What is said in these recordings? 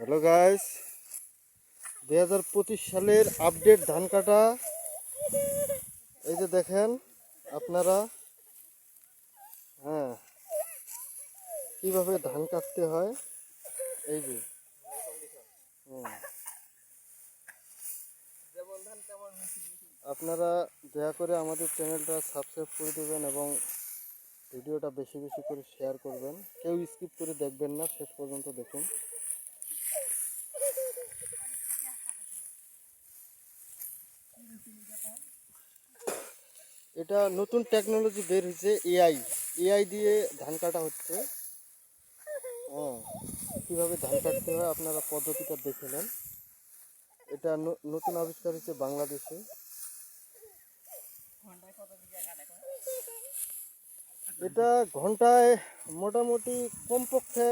Hello guys, 2025 সালের update ধান কাটা। এই যে দেখেন আপনারা, হ্যাঁ, কিভাবে ধান কাটতে হয়। এই যে আপনারা দয়া করে আমাদের চ্যানেলটা সাবস্ক্রাইব করে দেবেন এবং ভিডিওটা বেশি বেশি করে শেয়ার করবেন। কেউ স্কিপ করে দেখবেন না, শেষ পর্যন্ত দেখুন। এটা নতুন টেকনোলজি বের হয়েছে, এআই দিয়ে ধান কাটা হচ্ছে। হ্যাঁ, কীভাবে ধান কাটতে হয় আপনারা পদ্ধতিটা দেখে নেন। এটা নতুন আবিষ্কার হয়েছে বাংলাদেশে। এটা ঘন্টায় মোটামুটি কমপক্ষে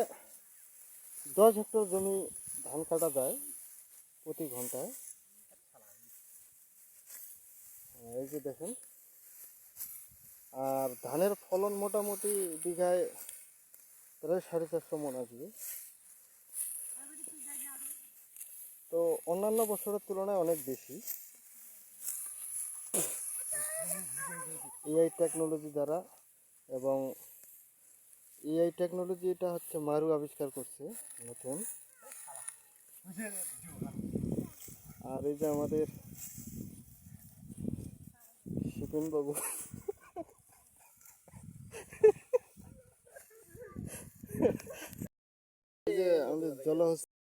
10 হেক্টর জমি ধান কাটা যায় প্রতি ঘন্টায়। এই যে দেখেন, আর ধানের ফলন মোটামুটি বিঘায় প্রায় 450 মণ আসবে। তো অন্যান্য বছরের তুলনায় অনেক বেশি এআই টেকনোলজি দ্বারা। এবং এআই টেকনোলজি এটা হচ্ছে মারু আবিষ্কার করছে নতুন। আর এই যে আমাদের শিপিন বাবু, এই যে আমাদের জল